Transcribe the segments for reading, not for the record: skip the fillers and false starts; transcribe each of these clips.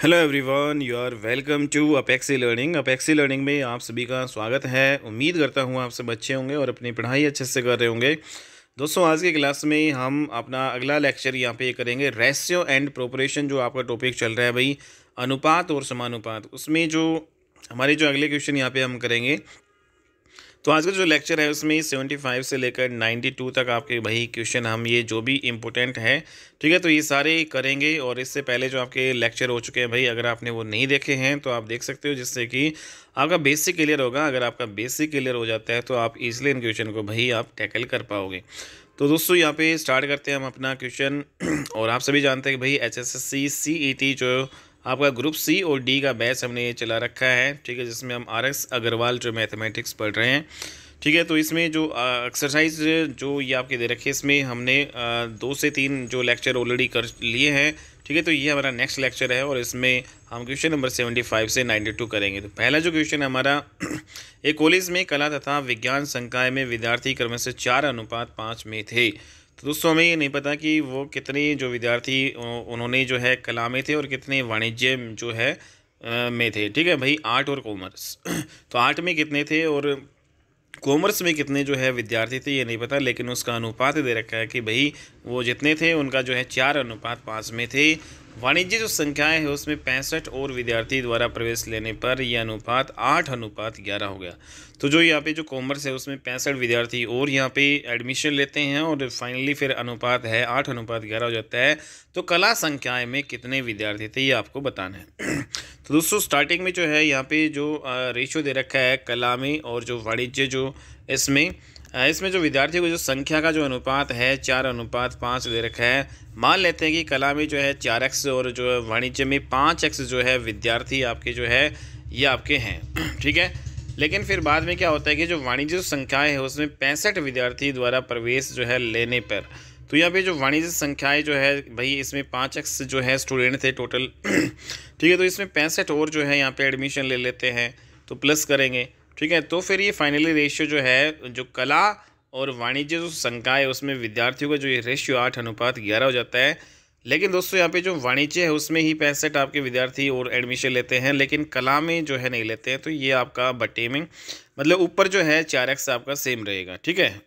Hello everyone, you are welcome to Apexi Learning. Apexi Learning में आप सभी का स्वागत है। उम्मीद करता हूँ आप सब अच्छे होंगे और अपनी पढ़ाई अच्छे से कर रहे होंगे। दोस्तों, आज की क्लास में हम अपना अगला लेक्चर यहाँ पे करेंगे रेशियो एंड प्रोपोर्शन। जो आपका टॉपिक चल रहा है भाई, अनुपात और समानुपात, उसमें जो हमारे जो अगले क्वेश्चन यहाँ पे हम करेंगे। तो आज का जो लेक्चर है उसमें 75 से लेकर 92 तक आपके भाई क्वेश्चन हम ये जो भी इम्पोर्टेंट है, ठीक है, तो ये सारे करेंगे। और इससे पहले जो आपके लेक्चर हो चुके हैं भाई, अगर आपने वो नहीं देखे हैं तो आप देख सकते हो, जिससे कि आपका बेसिक क्लियर होगा। अगर आपका बेसिक क्लियर हो जाता है तो आप इजीली इन क्वेश्चन को भाई आप टैकल कर पाओगे। तो दोस्तों, यहाँ पे स्टार्ट करते हैं हम अपना क्वेश्चन। और आप सभी जानते हैं कि भाई एचएसएससी सीईटी जो आपका ग्रुप सी और डी का बैच हमने ये चला रखा है, ठीक है, जिसमें हम RS अग्रवाल जो मैथमेटिक्स पढ़ रहे हैं, ठीक है। तो इसमें जो एक्सरसाइज जो ये आपके दे रखे हैं, इसमें हमने 2 से 3 जो लेक्चर ऑलरेडी कर लिए हैं, ठीक है। तो ये हमारा नेक्स्ट लेक्चर है और इसमें हम क्वेश्चन नंबर 75 से 92 करेंगे। तो पहला जो क्वेश्चन हमारा एक कॉलेज में कला तथा विज्ञान संकाय में विद्यार्थी क्रम से 4:5 में थे। तो दोस्तों, हमें ये नहीं पता कि वो कितने जो विद्यार्थी उन्होंने जो है कला में थे और कितने वाणिज्य जो है में थे, ठीक है भाई, आर्ट और कॉमर्स। तो आर्ट में कितने थे और कॉमर्स में कितने जो है विद्यार्थी थे ये नहीं पता, लेकिन उसका अनुपात दे रखा है कि भाई वो जितने थे उनका जो है 4:5 में थे। वाणिज्य जो संख्याएं है उसमें 65 और विद्यार्थी द्वारा प्रवेश लेने पर यह अनुपात 8:11 हो गया। तो जो यहाँ पे जो कॉमर्स है उसमें 65 विद्यार्थी और यहाँ पे एडमिशन लेते हैं और फाइनली फिर अनुपात है 8:11 हो जाता है। तो कला संख्याएं में कितने विद्यार्थी थे ये आपको बताना है। तो दोस्तों, स्टार्टिंग में जो है यहाँ पे जो रेशियो दे रखा है कला में और जो वाणिज्य जो इसमें जो विद्यार्थियों की जो संख्या का जो अनुपात है 4:5 दे रखा है। मान लेते हैं कि कला में जो है 4x और जो है वाणिज्य में 5x जो है विद्यार्थी आपके जो है ये आपके हैं, ठीक है। लेकिन फिर बाद में क्या होता है कि जो वाणिज्य संख्याएं है उसमें 65 विद्यार्थी द्वारा प्रवेश जो है लेने पर, तो यहाँ पे जो वाणिज्य संख्याएं जो है भाई इसमें 5x जो है स्टूडेंट थे टोटल, ठीक है। तो इसमें 65 और जो है यहाँ पे एडमिशन ले लेते हैं तो प्लस करेंगे, ठीक है। तो फिर ये फाइनली रेशियो जो है जो कला और वाणिज्य जो संकाय है उसमें विद्यार्थियों का जो ये रेशियो 8:11 हो जाता है। लेकिन दोस्तों, यहाँ पे जो वाणिज्य है उसमें ही 65 आपके विद्यार्थी और एडमिशन लेते हैं, लेकिन कला में जो है नहीं लेते हैं। तो ये आपका बटे में मतलब ऊपर जो है 4x आपका सेम रहेगा, ठीक है।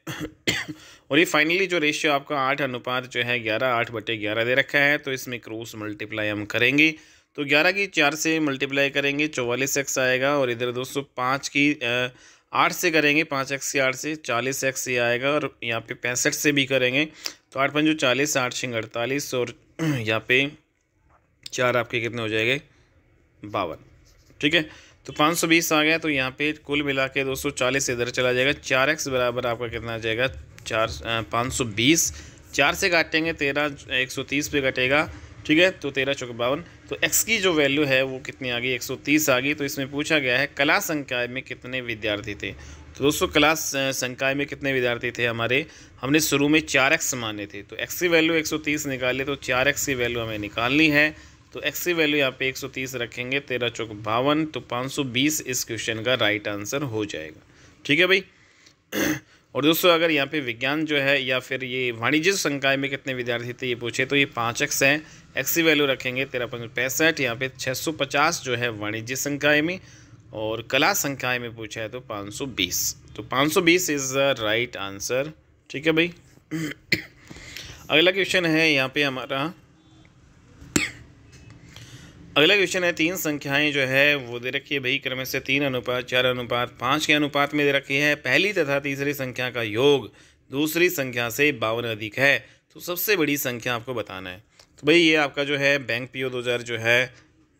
और ये फाइनली जो रेशियो आपका 8:11 8/11 दे रखा है। तो इसमें क्रॉस मल्टीप्लाई हम करेंगे तो 11 की 4 से मल्टीप्लाई करेंगे 44x आएगा। और इधर दोस्तों 5 की 8 से करेंगे, 5x की 8 से 40x ये आएगा। और यहाँ पे 65 से भी करेंगे तो 8×5 40, 8×6 48 और यहाँ पे 4 आपके कितने हो जाएंगे 52, ठीक है। तो 520 आ गया। तो यहाँ पे कुल मिला के 240 इधर चला जाएगा। 4x बराबर आपका कितना आ जाएगा 520। 4 से काटेंगे 13, 130 पे कटेगा, ठीक है। तो 13 चौक 52। तो x की जो वैल्यू है वो कितनी आ गई 130 आ गई। तो इसमें पूछा गया है कला संकाय में कितने विद्यार्थी थे। तो दोस्तों, कला संकाय में कितने विद्यार्थी थे हमने शुरू में 4x माने थे। तो x की वैल्यू 130 निकाले तो 4x की वैल्यू हमें निकालनी है। तो x की वैल्यू यहाँ पे 130 रखेंगे, 13 चौक 52। तो 520 इस क्वेश्चन का राइट आंसर हो जाएगा, ठीक है भाई। और दोस्तों, अगर यहाँ पे विज्ञान जो है या फिर ये वाणिज्य संकाय में कितने विद्यार्थी थे ये पूछे तो ये 5x है। x की वैल्यू रखेंगे 13×5 65। यहाँ पे 650 जो है वाणिज्य संकाय में और कला संकाय में पूछा है तो 520। तो 520 इज़ द राइट आंसर, ठीक है भाई। अगला क्वेश्चन है यहाँ पे हमारा, अगला क्वेश्चन है 3 संख्याएं जो है वो दे रखी है भाई क्रम से 3:4:5 के अनुपात में दे रखी है। पहली तथा तीसरी संख्या का योग दूसरी संख्या से 52 अधिक है। तो सबसे बड़ी संख्या आपको बताना है। तो भाई ये आपका जो है बैंक PO 2000 जो है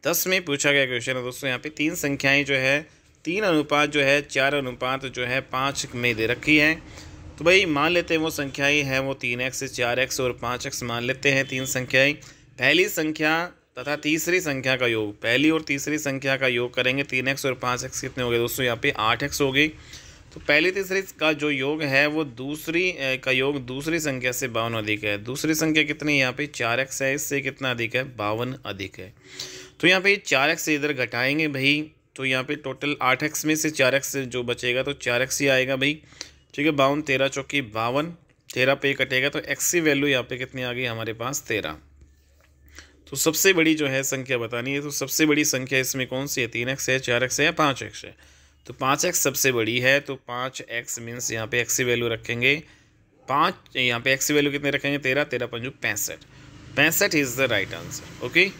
10 में पूछा गया क्वेश्चन है। दोस्तों, यहाँ पे 3 संख्याएँ जो है 3:4:5 में दे रखी है। तो भाई मान लेते हैं वो संख्याएँ हैं वो 3x 4x और 5x मान लेते हैं 3 संख्याएँ। पहली संख्या तथा तीसरी संख्या का योग, पहली और तीसरी संख्या का योग करेंगे 3x और 5x कितने हो गए दोस्तों यहाँ पे 8x हो गई। तो पहली तीसरी का जो योग है वो दूसरी का योग दूसरी संख्या से 52 अधिक है। दूसरी संख्या कितनी यहाँ पे 4x है, इससे कितना अधिक है 52 अधिक है। तो यहाँ पे 4x से इधर घटाएंगे भाई, तो यहाँ पे टोटल 8x में से 4x जो बचेगा तो 4x ही आएगा भाई, ठीक है। 52 13 चौकी 52, 13 पे कटेगा तो x की वैल्यू यहाँ पे कितनी आ गई हमारे पास 13। तो सबसे बड़ी जो है संख्या बतानी है, तो सबसे बड़ी संख्या इसमें कौन सी है? 3x है, 4x है या 5x है? तो 5x सबसे बड़ी है, तो 5x मीन्स यहाँ पे x की वैल्यू रखेंगे 5, यहाँ पे x की वैल्यू कितने रखेंगे? 13, 13 Panju 65, 65 is the right answer. Okay.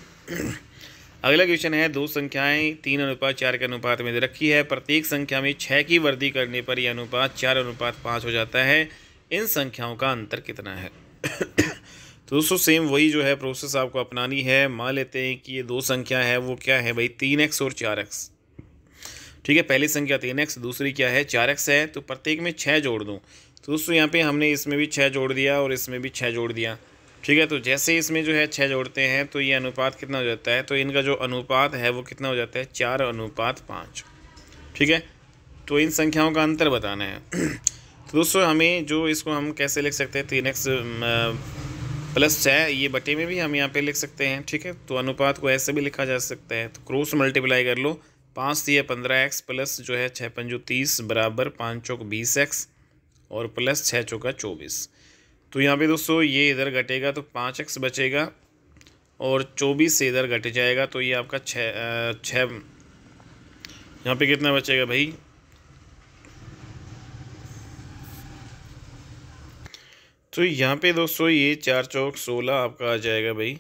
अगला क्वेश्चन है, दो संख्याएं 3:4 के अनुपात में दे रखी है, प्रत्येक संख्या में 6 की वृद्धि करने पर यह अनुपात 4:5 हो जाता है, इन संख्याओं का अंतर कितना है? तो दोस्तों सेम वही जो है प्रोसेस आपको अपनानी है। मान लेते हैं कि ये दो संख्या है, वो क्या है भाई? 3x और 4x। ठीक है, पहली संख्या 3x, दूसरी क्या है? 4x है। तो प्रत्येक में 6 जोड़ दूँ, तो दोस्तों यहाँ पे हमने इसमें भी 6 जोड़ दिया और इसमें भी 6 जोड़ दिया। ठीक है, तो जैसे इसमें जो है 6 जोड़ते हैं तो ये अनुपात कितना हो जाता है? तो इनका जो अनुपात है वो कितना हो जाता है? 4:5। ठीक है, तो इन संख्याओं का अंतर बताना है। तो दोस्तों हमें जो इसको हम कैसे लिख सकते हैं? 3x प्लस 6, ये बटे में भी हम यहाँ पे लिख सकते हैं। ठीक है, तो अनुपात को ऐसे भी लिखा जा सकता है। तो क्रॉस मल्टीप्लाई कर लो, 5 × 15x प्लस जो है 6 × 5 = 30 बराबर 5 × 4 = 20x और प्लस 6 × 4 = 24। तो यहाँ पे दोस्तों ये इधर घटेगा तो 5x बचेगा और 24 से इधर घट जाएगा, तो ये आपका 6 यहाँ पे कितना बचेगा भाई? तो यहाँ पे दोस्तों ये 4 × 4 = 16 आपका आ जाएगा भाई।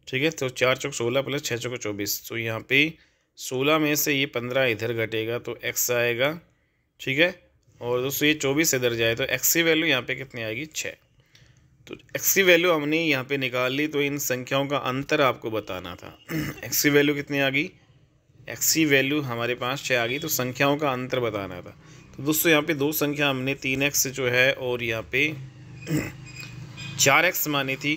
ठीक है, तो 4 × 4 = 16 प्लस 6 × 4 = 24। तो यहाँ पे 16 में से ये 15 इधर घटेगा तो x आएगा। ठीक है, और दोस्तों ये 24 इधर जाए तो x की वैल्यू यहाँ पे कितनी आएगी? 6। तो x की वैल्यू हमने यहाँ पे निकाल ली, तो इन संख्याओं का अंतर आपको बताना था। x की वैल्यू कितनी आ गई? x की वैल्यू हमारे पास 6 आ गई, तो संख्याओं का अंतर बताना था। तो दोस्तों यहाँ पे दो संख्या हमने 3x जो है और यहाँ पे 4x मानी थी।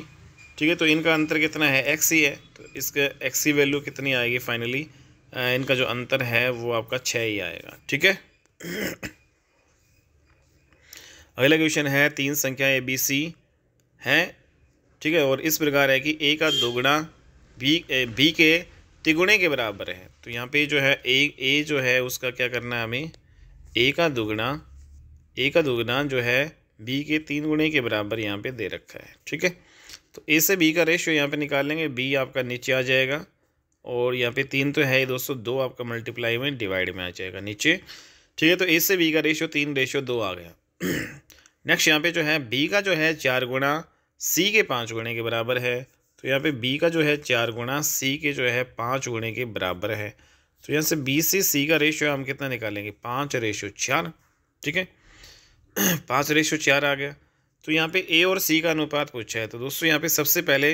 ठीक है, तो इनका अंतर कितना है? x ही है, तो इसका x की वैल्यू कितनी आएगी फाइनली? इनका जो अंतर है वो आपका 6 ही आएगा। ठीक है। अगला क्वेश्चन है, तीन संख्याएं ABC हैं। ठीक है, और इस प्रकार है कि a का दोगुना b के तिगुने के बराबर है। तो यहाँ पे जो है a जो है उसका क्या करना है हमें? a का दुगना जो है b के 3 गुणे के बराबर यहाँ पे दे रखा है। ठीक है, तो a से b का रेशियो यहाँ पे निकाल लेंगे, b आपका नीचे आ जाएगा और यहाँ पे 3 तो है ही दोस्तों, 2 आपका मल्टीप्लाई में डिवाइड में आ जाएगा नीचे। ठीक है, तो a से b का रेशियो 3:2 आ गया। नेक्स्ट यहाँ पे जो है b का जो है 4 गुणा c के 5 गुणे के बराबर है। तो यहाँ पे b का जो है 4 गुणा c के जो है 5 गुणे के बराबर है। तो यहाँ से b से c का रेशियो हम कितना निकालेंगे? 5:4। ठीक है, 5:4 आ गया। तो यहाँ पे a और c का अनुपात पूछा है। तो दोस्तों यहाँ पे सबसे पहले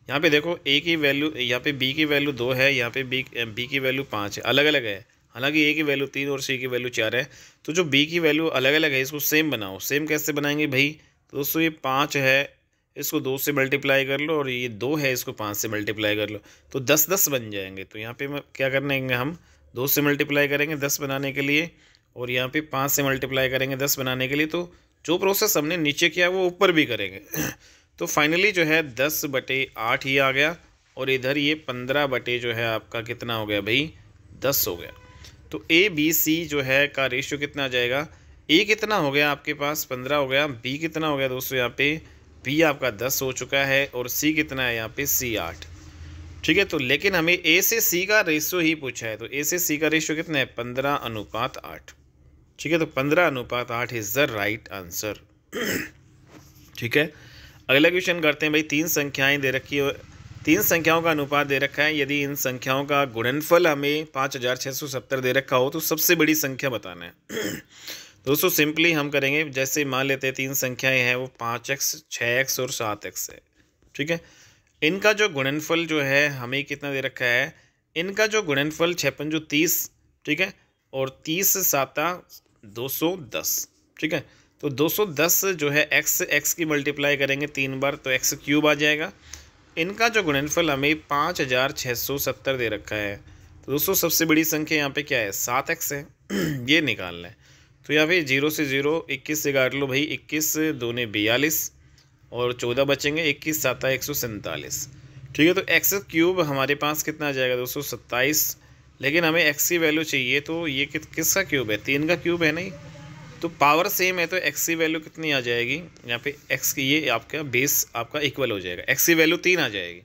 यहाँ पे देखो a की वैल्यू, यहाँ पे b की वैल्यू 2 है, यहाँ पे b की वैल्यू 5 है, अलग अलग है। हालांकि a की वैल्यू 3 और c की वैल्यू 4 है। तो जो b की वैल्यू अलग अलग है इसको सेम बनाओ। सेम कैसे बनाएंगे भाई? तो दोस्तों ये 5 है, इसको 2 से मल्टीप्लाई कर लो, और ये 2 है, इसको 5 से मल्टीप्लाई कर लो, तो 10 बन जाएंगे। तो यहाँ पे क्या करने हम 2 से मल्टीप्लाई करेंगे 10 बनाने के लिए, और यहाँ पे 5 से मल्टीप्लाई करेंगे 10 बनाने के लिए। तो जो प्रोसेस हमने नीचे किया वो ऊपर भी करेंगे। तो फाइनली जो है 10/8 ही आ गया, और इधर ये 15 जो है आपका कितना हो गया भाई? 10 हो गया। तो ABC जो है का रेशियो कितना आ जाएगा? A कितना हो गया आपके पास? 15 हो गया। B कितना हो गया दोस्तों? यहाँ पे B आपका 10 हो चुका है, और C कितना है यहाँ पे? C 8। ठीक है, तो लेकिन हमें A से C का रेशियो ही पूछा है, तो A से C का रेशियो कितना है? 15:8। ठीक है, तो 15:8 इज़ द राइट आंसर। ठीक है, अगला क्वेश्चन करते हैं भाई। तीन संख्याएं दे रखी है, तीन संख्याओं का अनुपात दे रखा है। यदि इन संख्याओं का गुणनफल हमें 5670 दे रखा हो तो सबसे बड़ी संख्या बताना है। दोस्तों सिंपली हम करेंगे, जैसे मान लेते हैं तीन संख्याएं हैं वो 5x, 6x और 7x है। ठीक है, इनका जो गुणनफल जो है हमें कितना दे रखा है? इनका जो गुणनफल 6 × 5 = 30। ठीक है, और 30 × 7 = 210। ठीक है, तो 210 जो है x की मल्टीप्लाई करेंगे 3 बार तो x³ आ जाएगा। इनका जो गुणनफल हमें 5670 दे रखा है। तो दोस्तों सबसे बड़ी संख्या यहाँ पे क्या है? 7x है। ये निकालना है। तो यहाँ पे 0 से 0 21 से काट लो भाई, 21 × 2 = 42 और 14 बचेंगे, 21 × 7 = 147। ठीक है, तो x³ हमारे पास कितना आ जाएगा दोस्तों? 27। लेकिन हमें x की वैल्यू चाहिए, तो ये किसका क्यूब है? 3 का क्यूब है नहीं, तो पावर सेम है, तो x की वैल्यू कितनी आ जाएगी यहाँ पे? x की ये आपका बेस आपका इक्वल हो जाएगा, x की वैल्यू 3 आ जाएगी।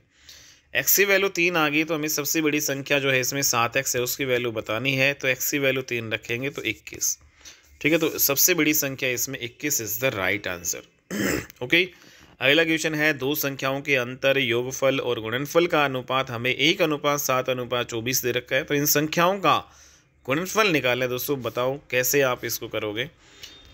एक्स की वैल्यू 3 आ गई तो हमें सबसे बड़ी संख्या जो है इसमें 7x है उसकी वैल्यू बतानी है, तो x की वैल्यू 3 रखेंगे तो 21। ठीक है, तो सबसे बड़ी संख्या इसमें 21 is the right answer. Okay, अगला क्वेश्चन है दो संख्याओं के अंतर, योगफल और गुणनफल का अनुपात हमें 1:7:24 दे रखा है, तो इन संख्याओं का गुणनफल निकालना है। दोस्तों बताओ कैसे आप इसको करोगे।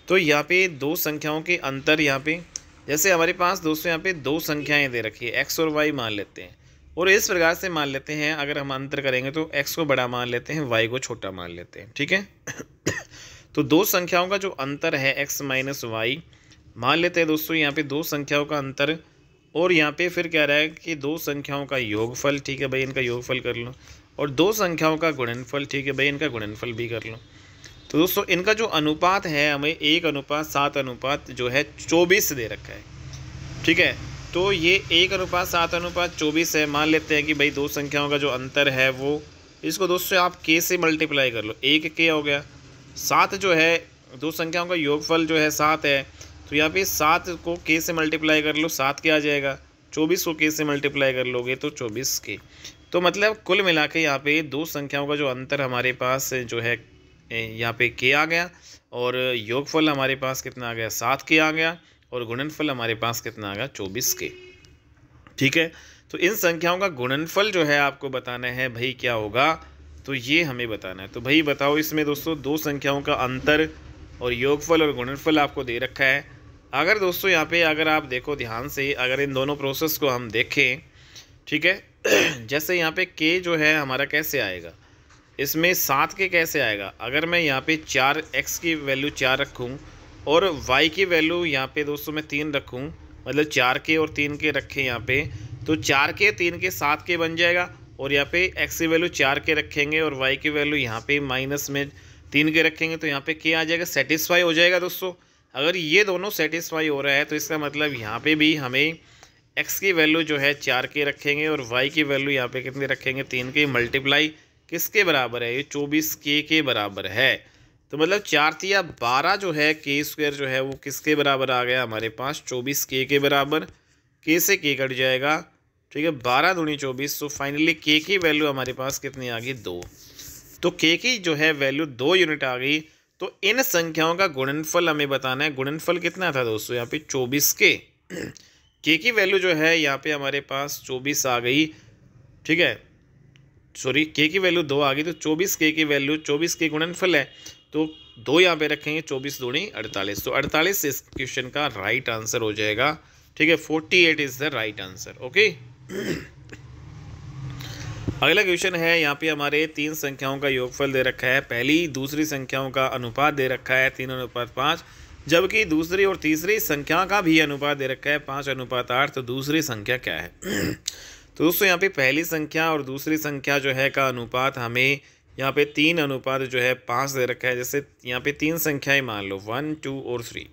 तो यहाँ पे दो संख्याओं के अंतर, यहाँ पे जैसे हमारे पास दोस्तों यहाँ पे दो संख्याएं दे रखी है, x और y मान लेते हैं, और इस प्रकार से मान लेते हैं अगर हम अंतर करेंगे तो x को बड़ा मान लेते हैं, y को छोटा मान लेते हैं। ठीक है तो दो संख्याओं का जो अंतर है x माइनस वाई मान लेते हैं दोस्तों, यहाँ पे दो संख्याओं का अंतर, और यहाँ पे फिर कह रहा है कि दो संख्याओं का योगफल। ठीक है भाई, इनका योगफल कर लो, और दो संख्याओं का गुणनफल। ठीक है भाई, इनका गुणनफल भी कर लो। तो दोस्तों इनका जो अनुपात है हमें 1:7 जो है 24 दे रखा है। ठीक है, तो ये 1:7:24 है। मान लेते हैं कि भाई दो संख्याओं का जो अंतर है वो, इसको दोस्तों आप k से मल्टीप्लाई कर लो, 1k हो गया। 7 जो है, दो संख्याओं का योगफल जो है 7 है, तो यहाँ पे 7 को k से मल्टीप्लाई कर लो, 7 के आ जाएगा। 24 को k से मल्टीप्लाई कर लोगे तो 24k। तो मतलब कुल मिला के यहाँ पे दो संख्याओं का जो अंतर हमारे पास जो है यहाँ पे k आ गया, और योगफल हमारे पास कितना आ गया, 7k आ गया, और गुणनफल हमारे पास कितना आ गया, 24k। ठीक है, तो इन संख्याओं का गुणनफल जो है आपको बताना है भाई क्या होगा, तो ये हमें बताना है। तो भाई बताओ, इसमें दोस्तों दो संख्याओं का अंतर और योगफल और गुणनफल आपको दे रखा है। अगर दोस्तों यहाँ पे अगर आप देखो ध्यान से, अगर इन दोनों प्रोसेस को हम देखें, ठीक है जैसे यहाँ पे k जो है हमारा कैसे आएगा, इसमें 7 के कैसे आएगा, अगर मैं यहाँ पे 4x की वैल्यू 4 रखूँ और y की वैल्यू यहाँ पे दोस्तों मैं 3 रखूँ, मतलब 4k और 3k रखें यहाँ पे, तो 4k 3k 7k बन जाएगा, और यहाँ पे x की वैल्यू 4k रखेंगे और y की वैल्यू यहाँ पे माइनस में 3k रखेंगे, तो यहाँ पे k आ जाएगा, सेटिस्फाई हो जाएगा। दोस्तों अगर ये दोनों सेटिस्फाई हो रहा है तो इसका मतलब यहाँ पे भी हमें x की वैल्यू जो है 4k रखेंगे और y की वैल्यू यहाँ पे कितने रखेंगे, 3k, मल्टीप्लाई किसके बराबर है, ये 24k के बराबर है। तो मतलब 4×3=12 जो है k² जो है वो किसके बराबर आ गया हमारे पास, 24k के बराबर। k से k कट जाएगा, ठीक है, 12×24, तो फाइनली k की वैल्यू हमारे पास कितनी आ गई, 2। तो k की जो है वैल्यू 2 यूनिट आ गई। तो इन संख्याओं का गुणनफल हमें बताना है। गुणनफल कितना था दोस्तों, यहाँ पे 24k। k की वैल्यू जो है यहाँ पे हमारे पास 24 आ गई। ठीक है, सॉरी, k की वैल्यू 2 आ गई, तो 24k की वैल्यू 24k गुणनफल है, तो 2 यहाँ पे रखेंगे, 24 दूनी 48, तो 48 इस क्वेश्चन का राइट आंसर हो जाएगा। ठीक है, 48 is the right answer. Okay अगला क्वेश्चन है, यहाँ पे हमारे तीन संख्याओं का योगफल दे रखा है, पहली दूसरी संख्याओं का अनुपात दे रखा है 3:5, जबकि दूसरी और तीसरी संख्या का भी अनुपात दे रखा है 5:8। तो दूसरी संख्या क्या है तो दोस्तों यहाँ पे पहली संख्या और दूसरी संख्या जो है का अनुपात हमें यहाँ पे 3:5 जो है 5 दे रखा है। जैसे यहाँ पे तीन संख्याएं मान लो 1, 2 और 3।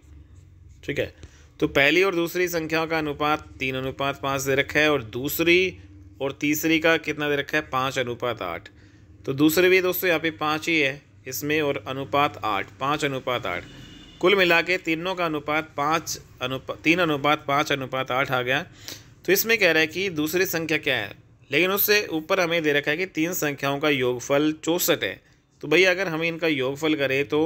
ठीक है, तो पहली और दूसरी संख्याओं का अनुपात 3:5 दे रखा है, और दूसरी और तीसरी का कितना दे रखा है, 5:8। तो दूसरे भी दोस्तों यहाँ पे 5 ही है इसमें, और अनुपात 8, 5:8। कुल मिला के तीनों का अनुपात 3:5:8 आ गया। तो इसमें कह रहा है कि दूसरी संख्या क्या है, लेकिन उससे ऊपर हमें दे रखा है कि तीन संख्याओं का योगफल 64 है। तो भाई अगर हम इनका योगफल करें तो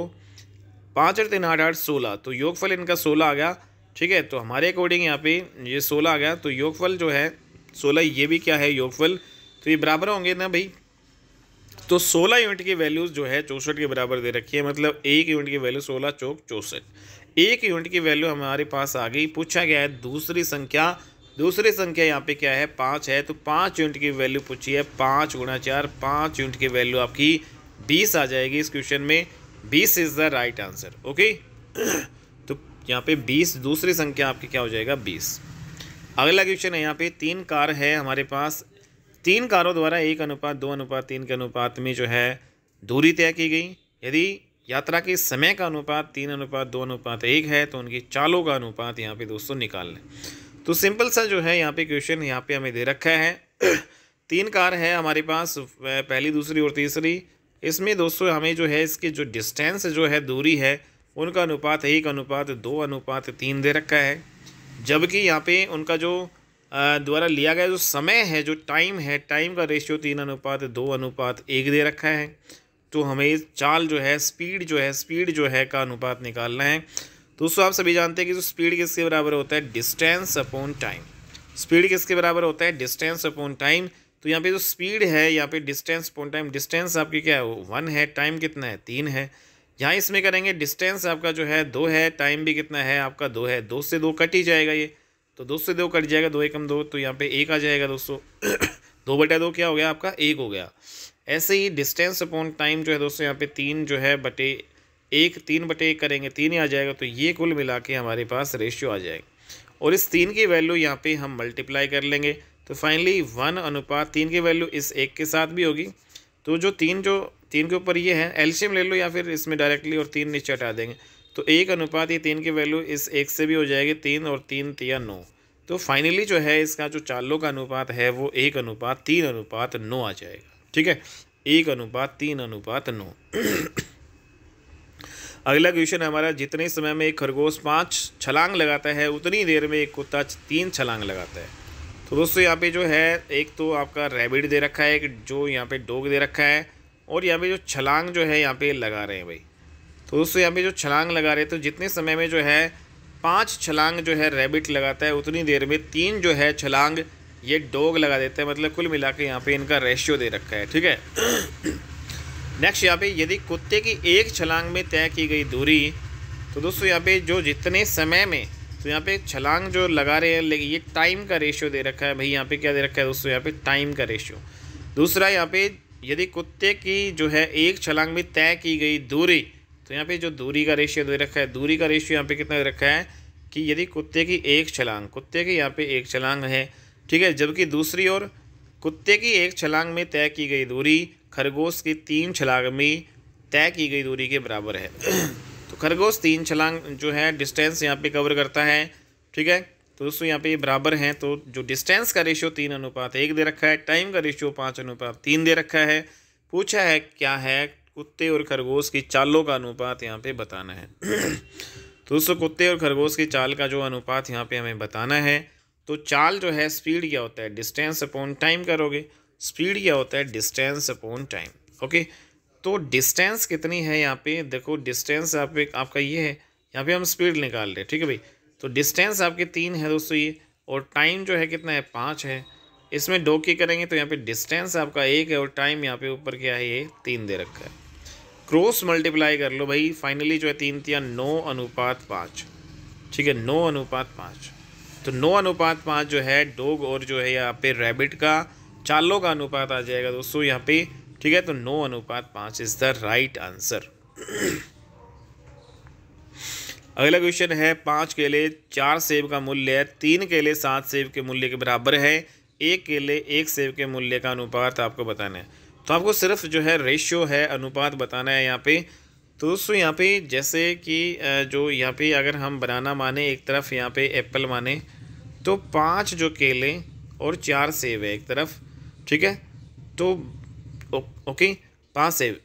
5 और 3 8 8 16, तो योगफल इनका 16 आ गया। ठीक है, तो हमारे अकॉर्डिंग यहाँ पे ये 16 आ गया, तो योगफल जो है 16, ये भी क्या है, योगफल, तो ये बराबर होंगे ना भाई। तो 16 यूनिट की वैल्यूज जो है 64 के बराबर दे रखी है, मतलब एक यूनिट की वैल्यू 16 चौक 64, एक यूनिट की वैल्यू हमारे पास आ गई। पूछा गया है दूसरी संख्या यहाँ पे क्या है, 5 है, तो 5 यूनिट की वैल्यू पूछी है, 5 × 4, 5 यूनिट की वैल्यू आपकी 20 आ जाएगी इस क्वेश्चन में। 20 is the right answer. Okay तो यहाँ पे 20 दूसरी संख्या आपकी क्या हो जाएगा, 20। अगला क्वेश्चन है, यहाँ पे 3 कार है हमारे पास, 3 कारों द्वारा 1:2:3 के अनुपात में जो है दूरी तय की गई। यदि यात्रा के समय का अनुपात 3:2:1 है तो उनकी चालों का अनुपात यहाँ पे दोस्तों निकाल लें। तो सिंपल सा जो है यहाँ पे क्वेश्चन यहाँ पे हमें दे रखा है 3 कार है हमारे पास, पहली दूसरी और तीसरी। इसमें दोस्तों हमें जो है इसकी जो डिस्टेंस जो है, दूरी है, उनका अनुपात 1:2:3 दे रखा है, जबकि यहाँ पे उनका जो द्वारा लिया गया जो समय है, जो टाइम है, टाइम का रेशियो 3:2:1 दे रखा है। तो हमें चाल जो है, स्पीड जो है का अनुपात निकालना है। दोस्तों आप सभी जानते हैं कि जो स्पीड किसके बराबर होता है, डिस्टेंस अपॉन टाइम। स्पीड किसके बराबर होता है, डिस्टेंस अपॉन टाइम। तो यहाँ पे जो स्पीड है, यहाँ पे डिस्टेंस अपॉन टाइम, डिस्टेंस आपकी क्या है 1 है, टाइम कितना है 3 है। यहाँ इसमें करेंगे डिस्टेंस आपका जो है 2 है, टाइम भी कितना है आपका 2 है। 2 से 2 कट ही जाएगा ये, तो 2 से 2 कट जाएगा, 2 एकम 2, तो यहाँ पे 1 आ जाएगा दोस्तों। 2/2 क्या हो गया आपका 1 हो गया। ऐसे ही डिस्टेंस अपॉन टाइम जो है दोस्तों यहाँ पे 3 जो है बटे 1, 3/1 करेंगे 3 ही आ जाएगा। तो ये कुल मिला के हमारे पास रेशियो आ जाएगा और इस 3 की वैल्यू यहाँ पे हम मल्टीप्लाई कर लेंगे। तो फाइनली 1:3 की वैल्यू इस 1 के साथ भी होगी। तो जो 3 के ऊपर ये है, एलसीएम ले लो या फिर इसमें डायरेक्टली और 3 नीचे हटा देंगे। तो 1:3 की वैल्यू इस 1 से भी हो जाएगी, 3 और 3 तिया 9। तो फाइनली जो है इसका जो चालों का अनुपात है वो 1:3:9 आ जाएगा। ठीक है, 1:3:9। अगला क्वेश्चन हमारा, जितने समय में एक खरगोश 5 छलांग लगाता है उतनी देर में एक कुत्ता 3 छलांग लगाता है। तो दोस्तों यहाँ पे जो है एक तो आपका रैबिट दे रखा है, एक जो यहाँ पे डॉग दे रखा है, और यहाँ पे जो छलांग जो है यहाँ पे लगा रहे हैं भाई। तो दोस्तों यहाँ पे जो छलांग लगा रहे हैं, तो जितने समय में जो है 5 छलांग जो है रैबिट लगाता है उतनी देर में 3 जो है छलांग ये डॉग लगा देता है। मतलब कुल मिला के यहाँ पे इनका रेशियो दे रखा है। ठीक है। नेक्स्ट यहाँ पे यदि कुत्ते की एक छलांग में तय की गई दूरी, तो दोस्तों यहाँ पे जो जितने समय में, तो यहाँ पे छलांग जो लगा रहे हैं, लेकिन ये टाइम का रेशियो दे रखा है भाई। यहाँ पे क्या दे रखा है दोस्तों, यहाँ पे टाइम का रेशियो। दूसरा यहाँ पे यदि कुत्ते की जो है एक छलांग में तय की गई दूरी, तो यहाँ पे जो दूरी का रेशियो दे रखा है, दूरी का रेशियो यहाँ पे कितना दे रखा है कि यदि कुत्ते की एक छलांग, कुत्ते की यहाँ पे एक छलांग है, ठीक है, जबकि दूसरी ओर कुत्ते की एक छलांग में तय की गई दूरी खरगोश की 3 छलांग में तय की गई दूरी के बराबर है। तो खरगोश 3 छलांग जो है डिस्टेंस यहाँ पे कवर करता है। ठीक है, तो दोस्तों यहाँ पे ये बराबर हैं। तो जो डिस्टेंस का रेशियो 3:1 दे रखा है, टाइम का रेशियो 5:3 दे रखा है। पूछा है क्या है, कुत्ते और खरगोश की चालों का अनुपात यहाँ पे बताना है। तो दोस्तों कुत्ते और खरगोश की चाल का जो अनुपात यहाँ पे हमें बताना है, तो चाल जो है स्पीड क्या होता है, डिस्टेंस अपॉन टाइम करोगे। स्पीड क्या होता है, डिस्टेंस अपॉन टाइम। ओके, तो डिस्टेंस कितनी है यहाँ पे, देखो डिस्टेंस आपका ये है, यहाँ पे हम स्पीड निकाल रहे हैं। ठीक है भाई, तो डिस्टेंस आपके 3 है दोस्तों ये, और टाइम जो है कितना है 5 है। इसमें 2 की करेंगे तो यहाँ पे डिस्टेंस आपका 1 है और टाइम यहाँ पे ऊपर क्या है ये 3 दे रखा है। क्रॉस मल्टीप्लाई कर लो भाई, फाइनली जो है 3 तिया 9:5। ठीक है, 9:5। तो 9:5 जो है डॉग और जो है यहाँ पे रैबिट का चालों का अनुपात आ जाएगा दोस्तों यहाँ पे। ठीक है, तो 9:5 इज द राइट आंसर। अगला क्वेश्चन है, 5 केले 4 सेब का मूल्य 3 केले 7 सेब के मूल्य के बराबर है। 1 केले 1 सेब के मूल्य का अनुपात आपको बताना है। तो आपको सिर्फ जो है रेशियो है, अनुपात बताना है यहाँ पे। तो दोस्तों यहाँ पे जैसे कि जो यहाँ पे अगर हम बनाना माने एक तरफ, यहाँ पे एप्पल माने, तो 5 जो केले और 4 सेब है एक तरफ। ठीक है, तो ओके 5 सेब।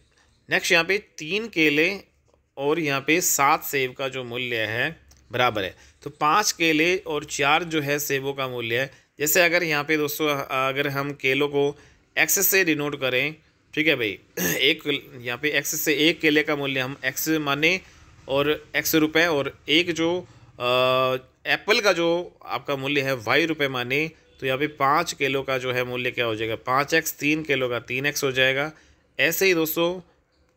नेक्स्ट यहाँ पे 3 केले और यहाँ पे 7 सेब का जो मूल्य है बराबर है। तो 5 केले और 4 जो है सेबों का मूल्य है। जैसे अगर यहाँ पे दोस्तों अगर हम केलों को एक्स से डिनोट करें, ठीक है भाई, एक यहाँ पे एक्स से 1 केले का मूल्य हम एक्स माने और एक्स रुपये, और एक जो एप्पल का जो आपका मूल्य है वाई रुपये माने, तो यहाँ पे 5 किलो का जो है मूल्य क्या हो जाएगा 5x, 3 किलो का 3x हो जाएगा। ऐसे ही दोस्तों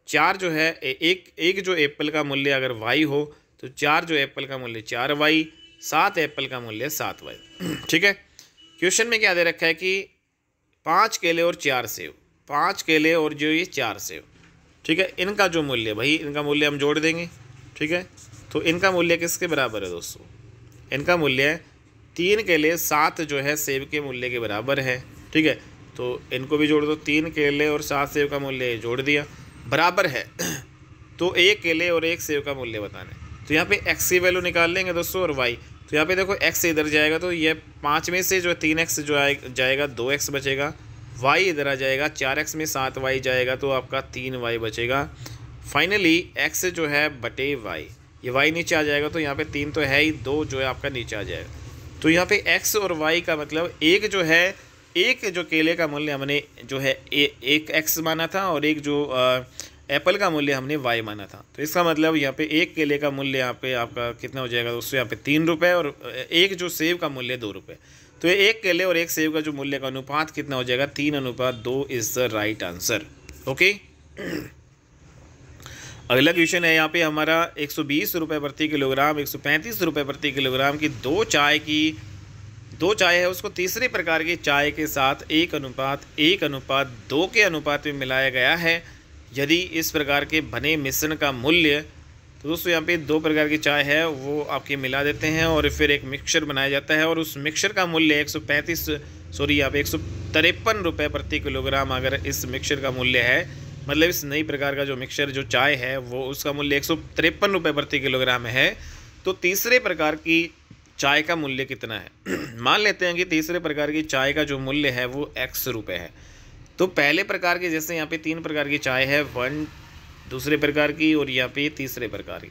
4 जो है एक जो एप्पल का मूल्य अगर y हो, तो 4 जो एप्पल का मूल्य 4y, 7 एप्पल का मूल्य 7y। ठीक है, क्वेश्चन में क्या दे रखा है कि 5 केले और 4 सेब, 5 केले और जो ये 4 सेब, ठीक है, इनका जो मूल्य भाई, इनका मूल्य हम जोड़ देंगे। ठीक है, तो इनका मूल्य किसके बराबर है दोस्तों, इनका मूल्य 3 केले 7 जो है सेब के मूल्य के बराबर है। ठीक है, तो इनको भी जोड़ दो, 3 केले और 7 सेब का मूल्य जोड़ दिया, बराबर है। तो 1 केले और 1 सेब का मूल्य बताना है। तो यहाँ पे x की वैल्यू निकाल लेंगे दोस्तों और y। तो यहाँ पे देखो x इधर जाएगा तो ये 5 में से जो 3x जो जाएगा 2x बचेगा, y इधर आ जाएगा, 4x में 7y जाएगा तो आपका 3y बचेगा। फाइनली x जो है बटे y, ये y नीचे आ जाएगा, तो यहाँ पे 3 तो है ही, 2 जो है आपका नीचे आ जाएगा। तो यहाँ पे एक्स और वाई का मतलब एक जो है, एक जो केले का मूल्य हमने जो है एक एक्स माना था और एक जो एप्पल का मूल्य हमने वाई माना था। तो इसका मतलब यहाँ पे एक केले का मूल्य यहाँ पे आपका कितना हो जाएगा दोस्तों, यहाँ पे 3 रुपये, और एक जो सेब का मूल्य 2 रुपये। तो ये एक केले और एक सेब का जो मूल्य का अनुपात कितना हो जाएगा, 3:2 is the right answer. Okay. अगला क्वेश्चन है यहाँ पे हमारा 120 रुपये प्रति किलोग्राम, 135 रुपये प्रति किलोग्राम की दो चाय है, उसको तीसरे प्रकार की चाय के साथ 1:2 के अनुपात में मिलाया गया है। यदि इस प्रकार के बने मिश्रण का मूल्य, तो दोस्तों यहाँ पे दो प्रकार की चाय है वो आपके मिला देते हैं और फिर एक मिक्सचर बनाया जाता है, और उस मिक्सचर का मूल्य 153 रुपये प्रति किलोग्राम अगर इस मिक्सचर का मूल्य है, मतलब इस नई प्रकार का जो मिक्सचर जो चाय है वो उसका मूल्य 153 रुपये प्रति किलोग्राम है, तो तीसरे प्रकार की चाय का मूल्य कितना है? मान लेते हैं कि तीसरे प्रकार की चाय का जो मूल्य है वो x रुपये है। तो पहले प्रकार के, जैसे यहाँ पे 3 प्रकार की चाय है, 1 दूसरे प्रकार की और यहाँ पे तीसरे प्रकार की।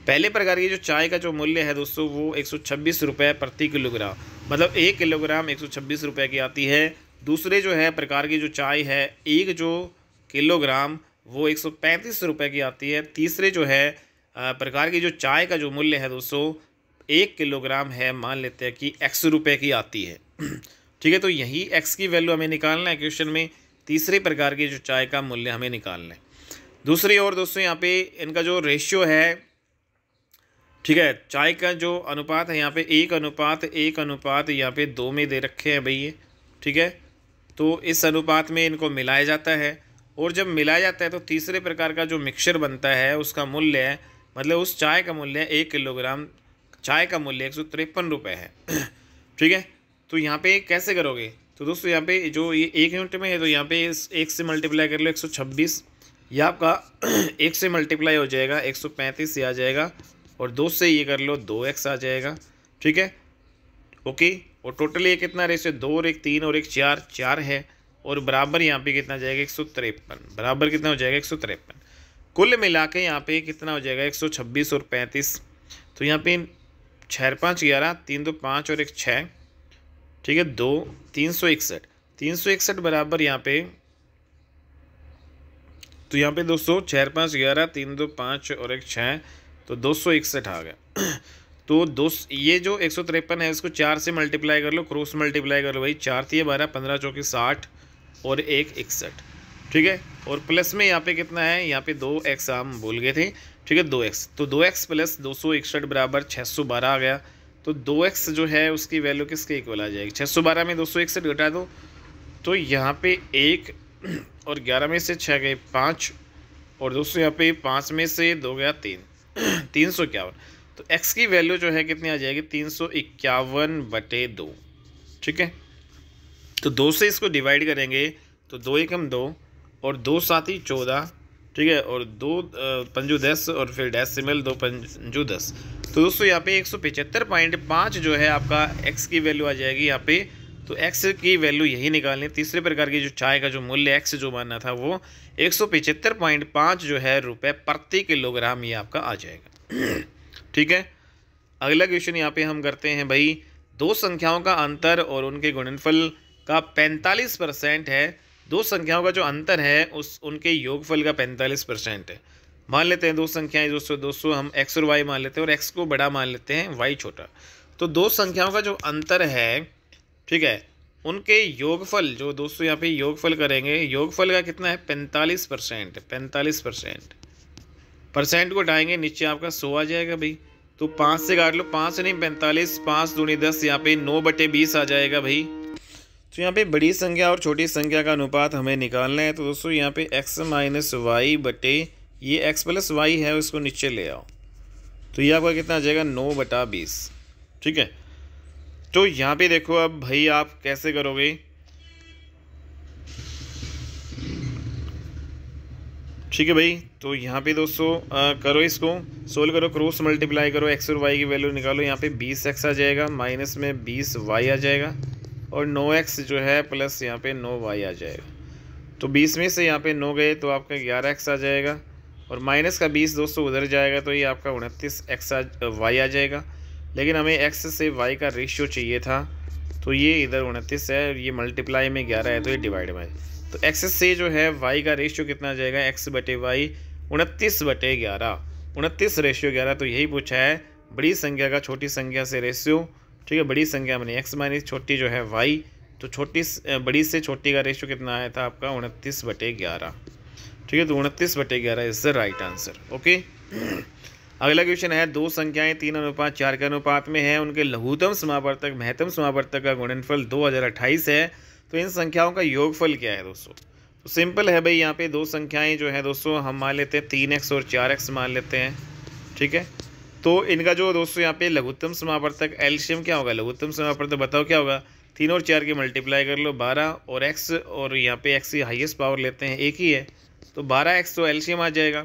पहले प्रकार की जो चाय का जो मूल्य है दोस्तों वो 126 रुपये प्रति किलोग्राम, मतलब 1 किलोग्राम 126 रुपये की आती है। दूसरे जो है प्रकार की जो चाय है, एक जो किलोग्राम वो 135 रुपये की आती है। तीसरे जो है प्रकार की जो चाय का जो मूल्य है दोस्तों 1 किलोग्राम है, मान लेते हैं कि x रुपये की आती है। ठीक है, तो यही x की वैल्यू हमें निकालना है क्वेश्चन में। तीसरे प्रकार की जो चाय का मूल्य हमें निकालना है। दूसरी ओर दोस्तों यहाँ पे इनका जो रेशियो है, ठीक है, चाय का जो अनुपात है यहाँ पे 1:1 यहाँ पे 2 में दे रखे हैं भई ये। ठीक है, तो इस अनुपात में इनको मिलाया जाता है, और जब मिलाया जाता है तो तीसरे प्रकार का जो मिक्सचर बनता है उसका मूल्य है, मतलब उस चाय का मूल्य 1 किलोग्राम चाय का मूल्य 153 रुपये है। ठीक है, तो यहाँ पे कैसे करोगे? तो दोस्तों यहाँ पे जो ये 1 यूनिट में है तो यहाँ पे इस 1 से मल्टीप्लाई कर लो 126, यह आपका 1 से मल्टीप्लाई हो जाएगा 135 आ जाएगा, और 2 से ये कर लो 2x आ जाएगा। ठीक है, ओके। और टोटल ये कितना रेशियो, 2 और 1 3 और 1 4 है, और बराबर यहाँ पे कितना जाएगा 153, बराबर कितना हो जाएगा 153। कुल मिला के यहाँ पे कितना हो जाएगा 126 और 35, तो यहाँ पे 6 5 11 3 2 5 और 1 6, ठीक है, 2 361 बराबर यहाँ पे, तो यहाँ पे दोस्तों 6 5 11 3 2 5 और 1 6, तो 261 आ गया। तो ये जो 153 है इसको 4 से मल्टीप्लाई कर लो, क्रॉस मल्टीप्लाई कर लो भाई, 4 3 12 15 चौके 60 और 1 61। ठीक है, और प्लस में यहाँ पे कितना है, यहाँ पे 2x हम भूल गए थे। ठीक है, 2x, तो 2x प्लस 261 बराबर 612 आ गया। तो 2x जो है उसकी वैल्यू किसके इक्वल आ जाएगी, 612 में 261 घटा दो, तो यहाँ पे 1 और 11 में से 6 गए 5, और दोस्तों यहाँ पे 5 में से 2 गया 3, 351। तो x की वैल्यू जो है कितनी आ जाएगी, 351/2। ठीक है, तो 2 से इसको डिवाइड करेंगे तो 2 एकम 2 और 2 साथी 14, ठीक है, और 2 पंजू 10 और फिर डेसिमल 2 पंजू 10। तो दोस्तों यहाँ पे 175.5 जो है आपका x की वैल्यू आ जाएगी यहाँ पे। तो x की वैल्यू यही निकालनी। तीसरे प्रकार की जो चाय का जो मूल्य x जो मानना था वो 175.5 जो है रुपये प्रति किलोग्राम ये आपका आ जाएगा। ठीक है, अगला क्वेश्चन यहाँ पे हम करते हैं भाई, दो संख्याओं का अंतर और उनके गुणनफल का 45% है। दो संख्याओं का जो अंतर है उनके योगफल का 45% है। मान लेते हैं दो संख्याएं दोस्तों हम x और y मान लेते हैं और x को बड़ा मान लेते हैं, y छोटा। तो दो संख्याओं का जो अंतर है, ठीक है, उनके योगफल जो दोस्तों यहाँ पे योगफल करेंगे, योगफल का कितना है 45%। 45% परसेंट को हटाएंगे नीचे आपका 100 आ जाएगा भाई। तो 5 से काट लो, 5 नहीं 45, 5 दूनी 10, यहाँ पे 9/20 आ जाएगा भाई। तो यहाँ पे बड़ी संख्या और छोटी संख्या का अनुपात हमें निकालना है। तो दोस्तों यहाँ पे x माइनस वाई बटे ये x प्लस वाई है उसको नीचे ले आओ, तो ये आपका कितना आ जाएगा 9/20। ठीक है, तो यहाँ पे देखो अब भाई आप कैसे करोगे, ठीक है भाई। तो यहाँ पे दोस्तों करो, इसको सोल्व करो, क्रॉस मल्टीप्लाई करो, x और y की वैल्यू निकालो। यहाँ पे 20x आ जाएगा, माइनस में 20y आ जाएगा, और 9x जो है प्लस यहाँ पे 9y आ जाएगा। तो 20 में से यहाँ पे 9 गए तो आपका 11x आ जाएगा, और माइनस का 20 दोस्तों उधर जाएगा तो ये आपका 29x y आ जाएगा। लेकिन हमें x से y का रेशियो चाहिए था, तो ये इधर 29 है, ये मल्टीप्लाई में 11 है, तो ये डिवाइड में। तो x से जो है y का रेशियो कितना आ जाएगा, x बटे वाई 29/11, 29/11। तो यही पूछा है, बड़ी संख्या का छोटी संख्या से रेशियो। ठीक है, बड़ी संख्या बनी x माइनस छोटी जो है y, तो बड़ी से छोटी का रेशियो कितना आया था आपका 29/11। ठीक है, तो 29/11 is the right answer. Okay, अगला क्वेश्चन है, दो संख्याएं 3:4 के अनुपात में हैं, उनके लघुत्तम समापवर्तक महत्तम समापवर्तक का गुणनफल 2028 है, तो इन संख्याओं का योगफल क्या है दोस्तों। तो सिंपल है भाई, यहाँ पे दो संख्याएं जो है दोस्तों हम मान लेते हैं 3x और 4x मान लेते हैं। ठीक है, तो इनका जो दोस्तों यहाँ पे लघुत्तम समापवर्तक एलसीएम क्या होगा, लघुत्तम समापवर्तक बताओ क्या होगा, 3 और 4 की मल्टीप्लाई कर लो 12, और x और यहाँ पे x की हाईएस्ट पावर लेते हैं, एक ही है, तो 12x तो एलसीएम आ जाएगा।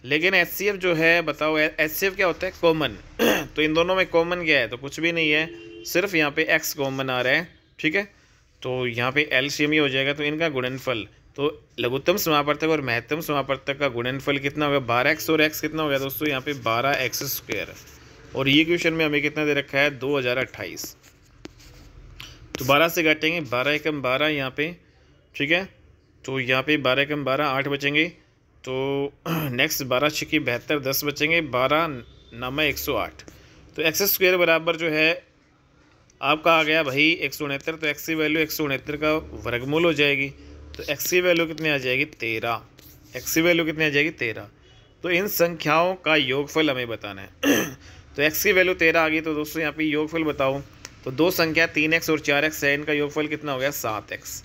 लेकिन एचसीएफ जो है बताओ, एचसीएफ क्या होता है, कॉमन। तो इन दोनों में कॉमन क्या है, तो कुछ भी नहीं है, सिर्फ यहाँ पे x कॉमन आ रहा है। ठीक है, तो यहाँ पे एलसीएम ही हो जाएगा। तो इनका गुणनफल, तो लघुत्तम समापवर्तक और महत्तम समापवर्तक का गुणनफल कितना होगा, 12x और x कितना हो गया दोस्तों, यहाँ पे 12x²। और ये क्वेश्चन में हमें कितना दे रखा है, 2028। तो 12 से काटेंगे, 12 एकम 12 यहाँ पे। ठीक है, तो यहाँ पे 12 एकम 12 8 बचेंगे, तो नेक्स्ट 12 छिकी 72 10 बचेंगे, 12 9 108। तो x² बराबर जो है आपका आ गया भाई 169। तो x की वैल्यू 169 का वर्गमूल हो जाएगी, तो x की वैल्यू कितनी आ जाएगी 13, x की वैल्यू कितनी आ जाएगी 13। तो इन संख्याओं का योगफल हमें बताना है। तो x की वैल्यू 13 आ गई, तो दोस्तों यहाँ पे योगफल बताओ। तो दो संख्या 3x और 4x है, इनका योगफल कितना हो गया 7x।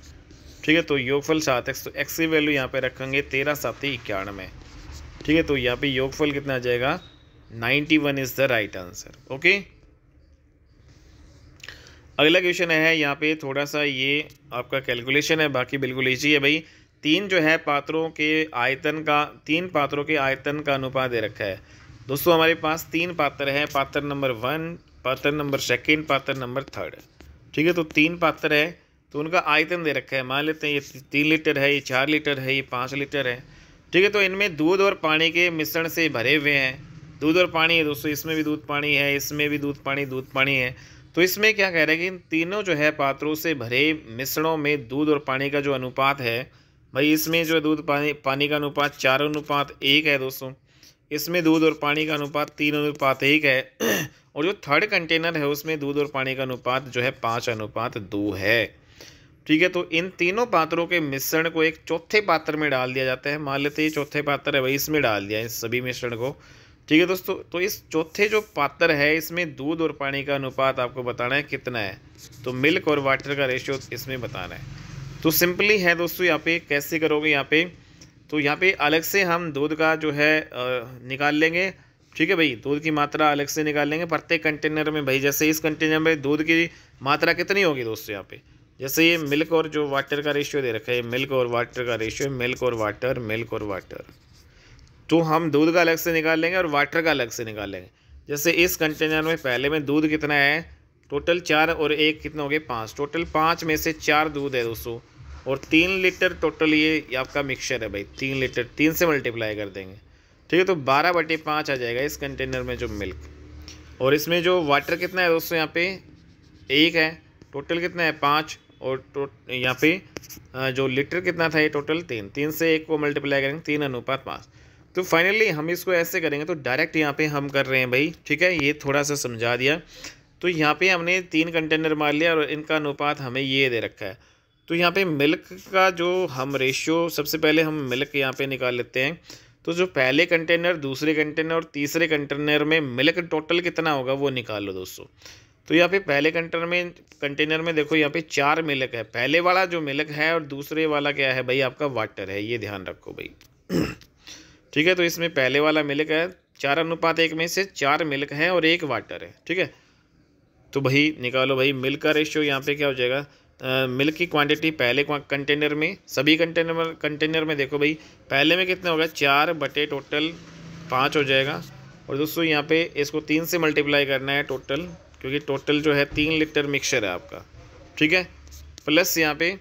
ठीक है, तो योगफल 7x। तो x की वैल्यू यहाँ पे रखेंगे 13 7 91। ठीक है, तो यहाँ पे योगफल कितना आ जाएगा 91 is the right answer. Okay, अगला क्वेश्चन है, यहाँ पे थोड़ा सा ये आपका कैलकुलेशन है, बाकी बिल्कुल इजी है भाई। तीन पात्रों के आयतन का अनुपात दे रखा है दोस्तों। हमारे पास 3 पात्र हैं, पात्र नंबर 1, पात्र नंबर 2, पात्र नंबर 3। ठीक है, तो 3 पात्र है, तो उनका आयतन दे रखा है। मान लेते हैं ये 3 लीटर है, ये 4 लीटर है, ये 5 लीटर है। ठीक है, तो इनमें दूध और पानी के मिश्रण से भरे हुए हैं। दूध और पानी है दोस्तों, इसमें भी दूध पानी है, इसमें भी दूध पानी है। तो इसमें क्या कह रहा है कि इन तीनों जो है पात्रों से भरे मिश्रणों में दूध और पानी का जो अनुपात है भाई, इसमें जो दूध पानी का अनुपात 4:1 है दोस्तों। इसमें दूध और पानी का अनुपात 3:1 है। और जो थर्ड कंटेनर है उसमें दूध और पानी का अनुपात जो है 5:2 है। ठीक है, तो इन तीनों पात्रों के मिश्रण को एक चौथे पात्र में डाल दिया जाता है। मान लेते हैं ये चौथे पात्र है भाई, इसमें डाल दिया इस सभी मिश्रण को। ठीक है दोस्तों, तो इस चौथे जो पात्र है इसमें दूध और पानी का अनुपात आपको बताना है कितना है, तो मिल्क और वाटर का रेशियो इसमें बताना है। तो सिंपली है दोस्तों, यहाँ पे कैसे करोगे, यहाँ पे तो यहाँ पे अलग से हम दूध का जो है निकाल लेंगे। ठीक है भाई, दूध की मात्रा अलग से निकाल लेंगे प्रत्येक कंटेनर में भाई। जैसे इस कंटेनर में दूध की मात्रा कितनी होगी दोस्तों, यहाँ पे जैसे ये मिल्क और जो वाटर का रेशियो दे रखा है, मिल्क और वाटर का रेशियो, मिल्क और वाटर, तो हम दूध का अलग से निकाल लेंगे और वाटर का अलग से निकाल लेंगे। जैसे इस कंटेनर में पहले में दूध कितना है, टोटल 4 और 1 कितना हो गए 5, टोटल 5 में से 4 दूध है दोस्तों, और 3 लीटर टोटल ये आपका मिक्सचर है भाई। 3 लीटर 3 से मल्टीप्लाई कर देंगे। ठीक है, तो 12/5 आ जाएगा इस कंटेनर में जो मिल्क। और इसमें जो वाटर कितना है दोस्तों, यहाँ पे 1 है, टोटल कितना है 5, और यहाँ पे जो लीटर कितना था ये टोटल 3 से 1 को मल्टीप्लाई करेंगे 3:5। तो फाइनली हम इसको ऐसे करेंगे, तो डायरेक्ट यहाँ पे हम कर रहे हैं भाई। ठीक है, ये थोड़ा सा समझा दिया। तो यहाँ पे हमने 3 कंटेनर मान लिया और इनका अनुपात हमें ये दे रखा है। तो यहाँ पे मिल्क का जो हम रेशियो, सबसे पहले हम मिल्क यहाँ पे निकाल लेते हैं। तो जो पहले कंटेनर, दूसरे कंटेनर और तीसरे कंटेनर में मिल्क टोटल कितना होगा वो निकाल लो दोस्तों। तो यहाँ पे पहले कंटेनर में देखो, यहाँ पे 4 मिल्क है, पहले वाला जो मिल्क है, और दूसरे वाला क्या है भाई आपका वाटर है, ये ध्यान रखो भाई। ठीक है, तो इसमें पहले वाला मिल्क है 4:1 में से 4 मिल्क है और 1 वाटर है। ठीक है, तो भाई निकालो भाई मिल्क का रेशियो। यहाँ पे क्या हो जाएगा, मिल्क की क्वांटिटी पहले कंटेनर में, सभी कंटेनर में देखो भाई, पहले में कितना होगा 4 बटे टोटल 5 हो जाएगा। और दोस्तों यहाँ पे इसको 3 से मल्टीप्लाई करना है टोटल, क्योंकि टोटल जो है 3 लीटर मिक्सचर है आपका। ठीक है, प्लस यहाँ पे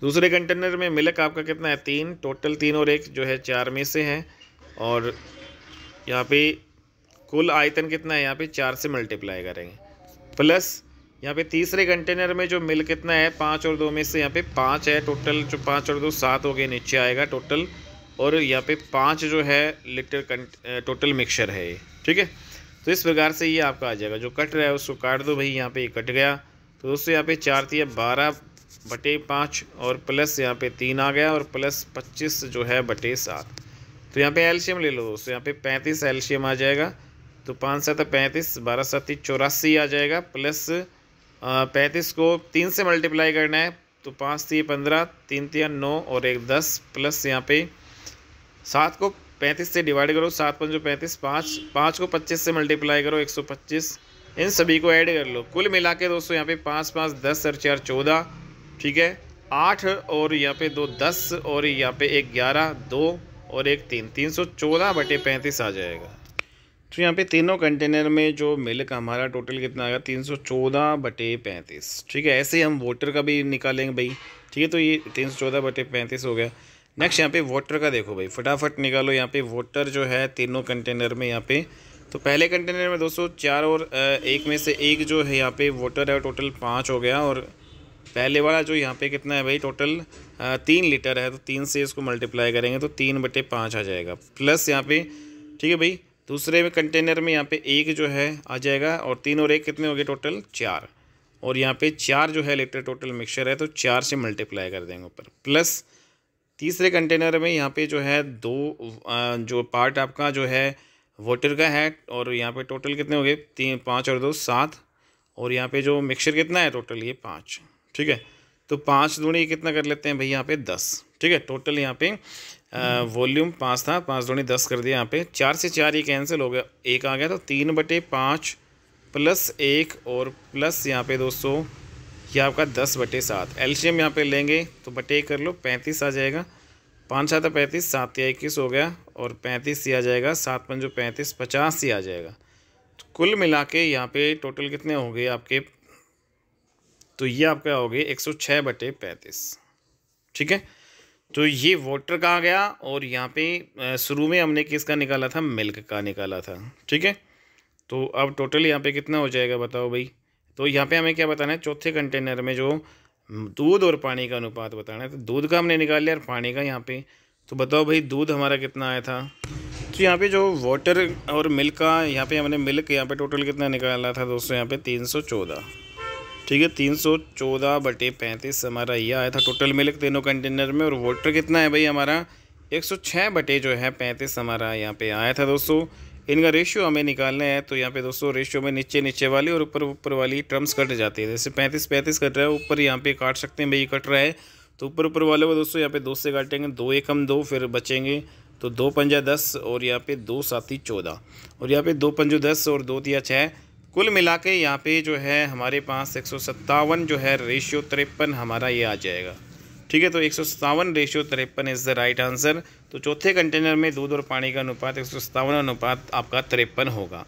दूसरे कंटेनर में मिल्क आपका कितना है 3, टोटल 3 और 1 जो है 4 में से है। और यहाँ पे कुल आयतन कितना है यहाँ पे 4 से मल्टीप्लाई करेंगे, प्लस यहाँ पे तीसरे कंटेनर में जो मिल्क कितना है 5 और 2 में से यहाँ पे 5 है टोटल, जो 5 और 2 7 हो गए, नीचे आएगा टोटल, और यहाँ पे 5 जो है लीटर टोटल मिक्सचर है ये, ठीक है। तो इस प्रकार से ये आपका आ जाएगा। जो कट रहा है उसको काट दो भाई, यहाँ पे ये कट गया, तो दोस्तों यहाँ पे 4 तिया 12/5 और प्लस यहाँ पे 3 आ गया और प्लस 25 जो है बटे 7। तो यहाँ पे एलसीएम ले लो दोस्तों, यहाँ पे 35 एलसीएम आ जाएगा, तो 5 7 35, 12 7 84 आ जाएगा, प्लस 35 को 3 से मल्टीप्लाई करना है, तो 5 3 15, 3 3 9 और 1 10, प्लस यहाँ पे 7 को 35 से डिवाइड करो, 7 5 35, 5 को 25 से मल्टीप्लाई करो 125, इन सभी को ऐड कर लो। कुल मिला के दोस्तों यहाँ पे 5 5 10 और 4 14, ठीक है, 8 और यहाँ पे 2 10 और यहाँ पे 1 11, 2 और 1 3, 314/35 आ जाएगा। तो यहाँ पे तीनों कंटेनर में जो मिल्क हमारा टोटल कितना आएगा 314/35, ठीक है। ऐसे ही हम वाटर का भी निकालेंगे भाई, ठीक है। तो ये 314/35 हो गया। नेक्स्ट यहाँ पे वाटर का देखो भाई, फटाफट निकालो। यहाँ पे वाटर जो है तीनों कंटेनर में यहाँ पे, तो पहले कंटेनर में दोस्तों 4 और 1 में से 1 जो है यहाँ पे वाटर है, टोटल 5 हो गया, और पहले वाला जो यहाँ पे कितना है भाई टोटल 3 लीटर है, तो 3 से इसको मल्टीप्लाई करेंगे तो 3/5 आ जाएगा, प्लस यहाँ पे, ठीक है भाई। दूसरे में कंटेनर में यहाँ पे 1 जो है आ जाएगा, और 3 और 1 कितने हो गए टोटल 4, और यहाँ पे 4 जो है लीटर टोटल मिक्सचर है, तो 4 से मल्टीप्लाई कर देंगे ऊपर, प्लस तीसरे कंटेनर में यहाँ पे जो है 2 जो पार्ट आपका जो है वाटर का है, और यहाँ पे टोटल कितने हो गए 3 5 और 2 7, और यहाँ पे जो मिक्सचर कितना है टोटल ये 5, ठीक है। तो 5 दूनी कितना कर लेते हैं भाई यहाँ पे 10, ठीक है। टोटल यहाँ पे वॉल्यूम 5 था, 5 दूनी 10 कर दिया। यहाँ पे 4 से 4 ये कैंसिल हो गया, 1 आ गया, तो 3/5 प्लस 1 और प्लस यहाँ पे दोस्तों ये आपका 10/7। एलसीएम यहाँ पे लेंगे तो बटे कर लो, 35 आ जाएगा, 5 7 35, 7 या 21 हो गया, और 35 आ जाएगा, 7 5 35, 50 ही आ जाएगा। तो कुल मिला के यहाँ पे टोटल कितने हो गए आपके, तो ये आपका हो गए 106/35, ठीक है। तो ये वाटर का आ गया, और यहाँ पे शुरू में हमने किसका निकाला था, मिल्क का निकाला था, ठीक है। तो अब टोटल यहाँ पे कितना हो जाएगा बताओ भाई। तो यहाँ पे हमें क्या बताना है, चौथे कंटेनर में जो दूध और पानी का अनुपात बताना है। तो दूध का हमने निकाल लिया और पानी का यहाँ पे, तो बताओ भाई दूध हमारा कितना आया था। तो यहाँ पे जो वाटर और मिल्क का, यहाँ पे हमने मिल्क यहाँ पे टोटल कितना निकाला था दोस्तों, यहाँ पे 314, ठीक है। 314/35 हमारा ये आया था टोटल मिल्क तीनों कंटेनर में, और वाटर कितना है भाई हमारा 106/35 हमारा यहाँ पे आया था दोस्तों। इनका रेशियो हमें निकालना है, तो यहाँ पे दोस्तों रेशियो में नीचे वाली और ऊपर वाली टर्म्स कट जाती है। जैसे 35 कट रहा है, ऊपर यहाँ पे काट सकते हैं भाई, कट रहा है तो ऊपर वाले को दोस्तों यहाँ पे 2 से काटेंगे, 2 1 2 फिर बचेंगे, तो 2 5 10 और यहाँ पे 2 7 14, और यहाँ पे 2 5 10 और 2 3 6, कुल मिला के यहाँ पे जो है हमारे पास 157 जो है रेशियो 53 हमारा ये आ जाएगा, ठीक है। तो 157 ratio 53 is the right answer. तो चौथे कंटेनर में दूध और पानी का अनुपात 157 अनुपात आपका 53 होगा,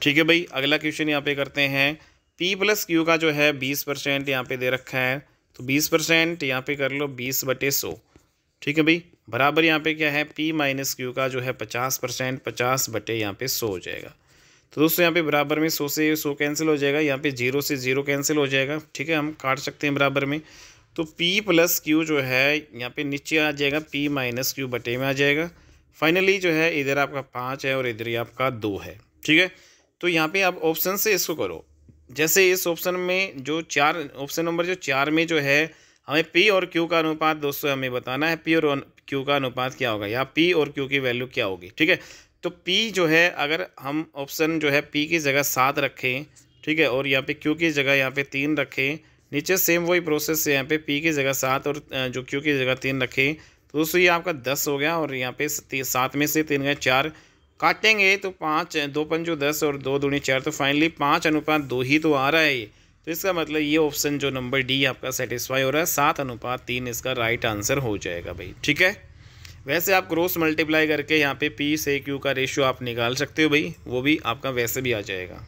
ठीक है भाई। अगला क्वेश्चन यहाँ पे करते हैं। P + Q का जो है 20% यहाँ पे दे रखा है, तो 20% यहाँ पे कर लो 20/100, ठीक है भाई। बराबर यहाँ पे क्या है, P - Q का जो है 50%, 50/100 हो जाएगा। तो दोस्तों यहाँ पे बराबर में 100 से 100 कैंसिल हो जाएगा, यहाँ पे 0 से 0 कैंसिल हो जाएगा, ठीक है। हम काट सकते हैं बराबर में, तो P + Q जो है यहाँ पे नीचे आ जाएगा, P - Q बटे में आ जाएगा। फाइनली जो है इधर आपका 5 है और इधर ही आपका 2 है, ठीक है। तो यहाँ पे आप ऑप्शन से इसको करो। जैसे इस ऑप्शन में जो 4 ऑप्शन नंबर जो 4 में जो है हमें P और Q का अनुपात दोस्तों हमें बताना है, P और Q का अनुपात क्या होगा, या P और Q की वैल्यू क्या होगी, ठीक है। तो P जो है अगर हम ऑप्शन जो है P की जगह 7 रखें, ठीक है, और यहाँ पे Q की जगह यहाँ पे 3 रखें, नीचे सेम वही प्रोसेस से यहाँ पे P की जगह 7 और जो Q की जगह 3 रखें, तो दोस्तों ये आपका 10 हो गया, और यहाँ पे 7 में से 3 गए 4, काटेंगे तो 5 2 5 10 और 2 दूनी 4, तो फाइनली 5:2 ही तो आ रहा है ये। तो इसका मतलब ये ऑप्शन जो नंबर डी आपका सेटिस्फाई हो रहा है, 7:3 इसका राइट आंसर हो जाएगा भाई, ठीक है। वैसे आप क्रॉस मल्टीप्लाई करके यहाँ पे P से Q का रेशियो आप निकाल सकते हो भाई, वो भी आपका वैसे भी आ जाएगा।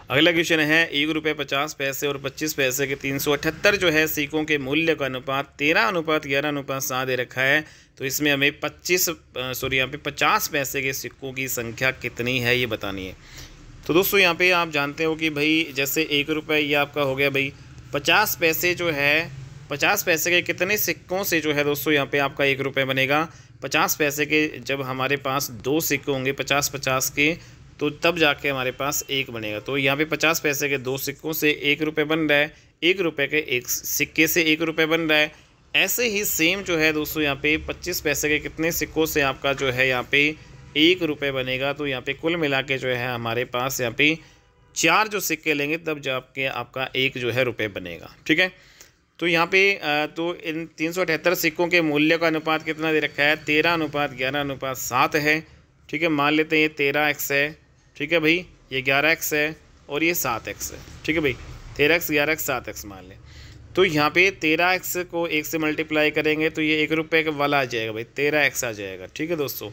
अगला क्वेश्चन है 1 रुपये 50 पैसे और 25 पैसे के 378 जो है सिक्कों के मूल्य का अनुपात 13:11:7 दे रखा है। तो इसमें हमें 50 पैसे के सिक्कों की संख्या कितनी है ये बतानी है। तो दोस्तों यहाँ पे आप जानते हो कि भाई जैसे 1 रुपये ये आपका हो गया भाई, 50 पैसे जो है 50 पैसे के कितने सिक्कों से जो है दोस्तों यहाँ पे आपका 1 रुपये बनेगा। 50 पैसे के जब हमारे पास 2 सिक्के होंगे 50-50 के, तो तब जाके हमारे पास 1 बनेगा। तो यहाँ पे 50 पैसे के 2 सिक्कों से 1 रुपये बन रहा है, 1 रुपये के 1 सिक्के से 1 रुपये बन रहा है। ऐसे ही सेम जो है दोस्तों यहाँ पे 25 पैसे के कितने सिक्कों से आपका जो है यहाँ पे 1 रुपये बनेगा। तो यहाँ पे कुल मिला के जो है हमारे पास यहाँ पे 4 जो सिक्के लेंगे तब जाके आपका 1 जो है रुपये बनेगा। ठीक है, तो यहाँ पे तो इन 378 सिक्कों के मूल्य का अनुपात कितना दे रखा है, 13:11:7 है। ठीक है, मान लेते हैं ये 13x है। ठीक है भाई, ये 11x है और ये 7x है। ठीक है भाई, 13x 11x 7x मान लें। तो यहाँ पे 13x को 1 से मल्टीप्लाई करेंगे तो ये 1 रुपये का वाला आ जाएगा भाई, 13x आ जाएगा। ठीक है दोस्तों,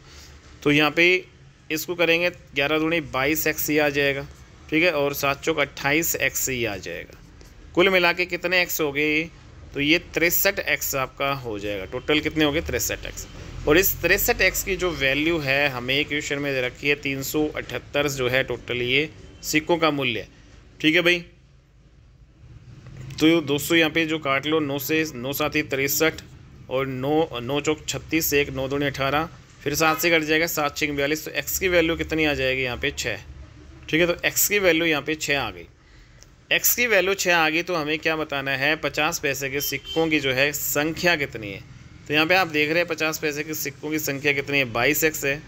तो यहाँ पे इसको करेंगे 11 दूनी 22x ही आ जाएगा। ठीक है, और 7 चौक 28x ही आ जाएगा। कुल मिला के कितने x हो गए, तो ये 63x आपका हो जाएगा। टोटल कितने हो गए, 63x। और इस 63x की जो वैल्यू है हमें क्वेश्चन में दे रखी है 378 जो है टोटल ये सिक्कों का मूल्य। ठीक है भाई, तो दोस्तों यहाँ पे जो काट लो 9 से 9 7 63 और 9 चौक 36 से 1 9 दूनी 18, फिर 7 से कट जाएगा 7 6 42। तो x की वैल्यू कितनी आ जाएगी यहाँ पे 6। ठीक है, तो x की वैल्यू यहाँ पे 6 आ गई। x की वैल्यू 6 आ गई तो हमें क्या बताना है, 50 पैसे के सिक्कों की जो है संख्या कितनी है। तो यहाँ पे आप देख रहे हैं 50 पैसे के सिक्कों की संख्या कितनी है, 22x है।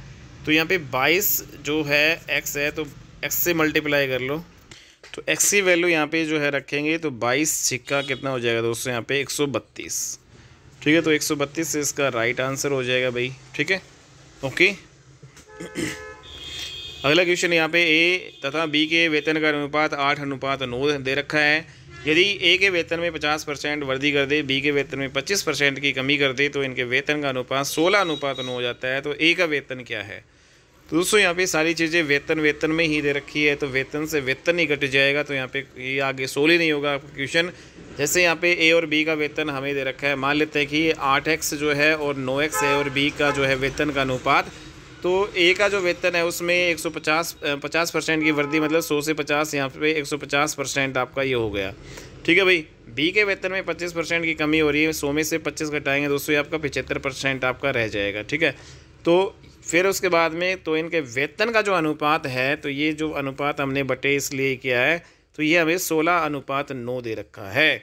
तो यहाँ पे 22 जो है x है, तो x से मल्टीप्लाई कर लो। तो x की वैल्यू यहाँ पे जो है रखेंगे तो 22 सिक्का कितना हो जाएगा दोस्तों यहाँ पे 132। ठीक है, तो 132 से इसका राइट आंसर हो जाएगा भाई। ठीक है, ओके। अगला क्वेश्चन यहाँ पे A तथा B के वेतन का अनुपात 8:9 दे रखा है। यदि A के वेतन में 50% वृद्धि कर दे, B के वेतन में 25% की कमी कर दे, तो इनके वेतन का अनुपात 16:9 हो जाता है। तो A का वेतन क्या है। तो दोस्तों यहाँ पे सारी चीज़ें वेतन में ही दे रखी है, तो वेतन से वेतन ही घट जाएगा। तो यहाँ पे ये आगे सोल ही नहीं होगा आपका क्वेश्चन। जैसे यहाँ पे A और B का वेतन हमें दे रखा है, मान लेते हैं कि ये 8x जो है और 9x है और B का जो है वेतन का अनुपात। तो A का जो वेतन है उसमें 50% की वृद्धि, मतलब 100 से 50, यहाँ पे 150% आपका ये हो गया। ठीक है भाई, B के वेतन में 25% की कमी हो रही है, 100 में से 25 घटाएंगे दोस्तों, ये आपका 75% आपका रह जाएगा। ठीक है, तो फिर उसके बाद में तो इनके वेतन का जो अनुपात है, तो ये जो अनुपात हमने बटे इसलिए किया है, तो ये हमें 16:9 दे रखा है।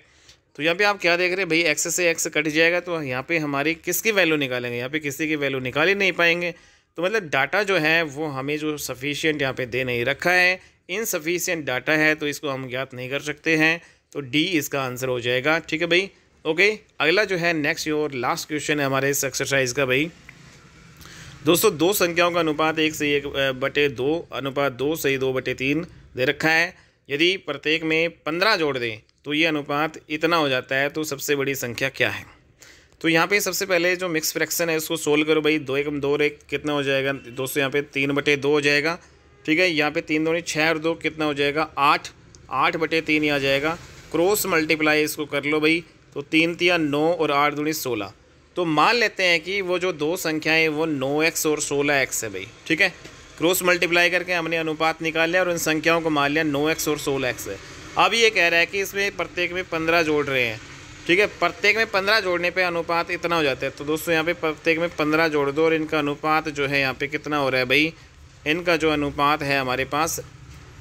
तो यहाँ पे आप क्या देख रहे हैं भाई, x से x कट जाएगा, तो यहाँ पे हमारी किसकी वैल्यू निकालेंगे, यहाँ पे किसी की वैल्यू निकाल ही नहीं पाएंगे। तो मतलब डाटा जो है वो हमें जो सफिशिएंट यहाँ पे दे नहीं रखा है, इनसफिशिएंट डाटा है, तो इसको हम ज्ञात नहीं कर सकते हैं। तो डी इसका आंसर हो जाएगा। ठीक है भाई, ओके। अगला जो है नेक्स्ट और लास्ट क्वेश्चन है हमारे इस एक्सरसाइज का भाई। दोस्तों 2 संख्याओं का अनुपात 1:2 अनुपात 2:2/3 दे रखा है। यदि प्रत्येक में 15 जोड़ दें तो ये अनुपात इतना हो जाता है। तो सबसे बड़ी संख्या क्या है। तो यहाँ पे सबसे पहले जो मिक्स फ्रैक्शन है उसको सोल्व करो भाई। 2 एकम 2 और 1 कितना हो जाएगा दोस्तों, यहाँ पे 3/2 हो जाएगा। ठीक है, यहाँ पे 3 दूनी 6 और 2 कितना हो जाएगा 8, 8/3 आ जाएगा। क्रॉस मल्टीप्लाई इसको कर लो भाई, तो 3 तिया 9 और 8 दूनी 16। तो मान लेते हैं कि वो जो 2 संख्याएं वो 9x और 16x है भाई। ठीक है, क्रॉस मल्टीप्लाई करके हमने अनुपात निकाल लिया और इन संख्याओं को मान लिया 9x और 16x है। अब ये कह रहा है कि इसमें प्रत्येक में 15 जोड़ रहे हैं। ठीक है, प्रत्येक में 15 जोड़ने पे अनुपात इतना हो जाता है। तो दोस्तों यहाँ पे प्रत्येक में 15 जोड़ दो और इनका अनुपात जो है यहाँ पे कितना हो रहा है भाई, इनका जो अनुपात है हमारे पास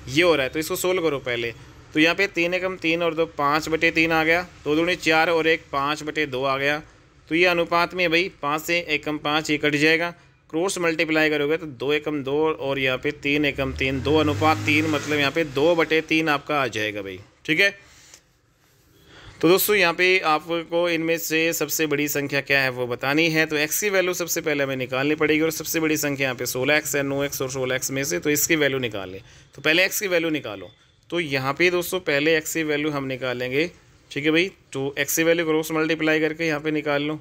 ये हो रहा है। तो इसको सोल्व करो पहले। तो यहाँ पे 3 एकम 3 और 2 5/3 आ गया, 2 दूनी 4 और 1 5/2 आ गया। तो ये अनुपात में भाई 5 से 1 कम 5 ये कट जाएगा। क्रॉस मल्टीप्लाई करोगे तो 2 एकम 2 और यहाँ पे 3 एकम 3, 2 अनुपात 3, मतलब यहाँ पे 2/3 आपका आ जाएगा भाई। ठीक है, तो दोस्तों यहाँ पे आपको इनमें से सबसे बड़ी संख्या क्या है वो बतानी है। तो x की वैल्यू सबसे पहले हमें निकालनी पड़ेगी और सबसे बड़ी संख्या यहाँ पे 16x है, 9x और 16x में से। तो इसकी वैल्यू निकाल लें। तो पहले x की वैल्यू निकालो। तो यहाँ पे दोस्तों पहले x की वैल्यू हम निकालेंगे। ठीक है भाई, तो x की वैल्यू क्रॉस मल्टीप्लाई करके यहाँ पे निकाल लो।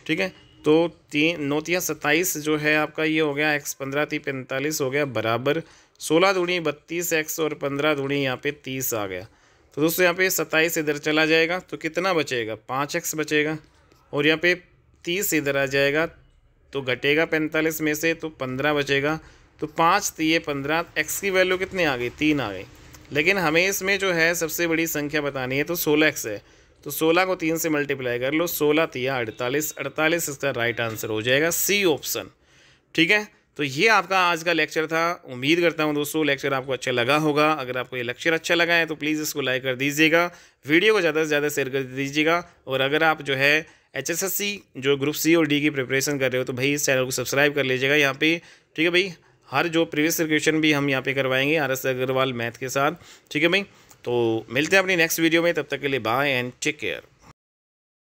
ठीक है, तो 3 9 तिया 27 जो है आपका ये हो गया, x 15 × 3 = 45 हो गया, बराबर 16 दूनी 32x और 15 दूनी यहाँ पे 30 आ गया। तो दोस्तों यहाँ पे 27 इधर चला जाएगा तो कितना बचेगा, 5x बचेगा। और यहाँ पे 30 इधर आ जाएगा तो घटेगा 45 में से, तो 15 बचेगा। तो 5 3 15, x की वैल्यू कितनी आ गई, 3 आ गई। लेकिन हमें इसमें जो है सबसे बड़ी संख्या बतानी है, तो 16x है। तो 16 को 3 से मल्टीप्लाई कर लो, 16 3 48, 48 इसका राइट आंसर हो जाएगा, सी ऑप्शन। ठीक है, तो ये आपका आज का लेक्चर था। उम्मीद करता हूँ दोस्तों लेक्चर आपको अच्छा लगा होगा। अगर आपको ये लेक्चर अच्छा लगा है तो प्लीज़ इसको लाइक कर दीजिएगा, वीडियो को ज़्यादा से ज़्यादा शेयर कर दीजिएगा। और अगर आप जो है HSSC जो ग्रुप सी और डी की प्रिपरेशन कर रहे हो तो भाई इस चैनल को सब्सक्राइब कर लीजिएगा यहाँ पे। ठीक है भाई, हर जो प्रीवियस क्वेश्चन भी हम यहाँ पे करवाएंगे RS अग्रवाल मैथ के साथ। ठीक है भाई, तो मिलते हैं अपनी नेक्स्ट वीडियो में, तब तक के लिए बाय एंड टेक केयर।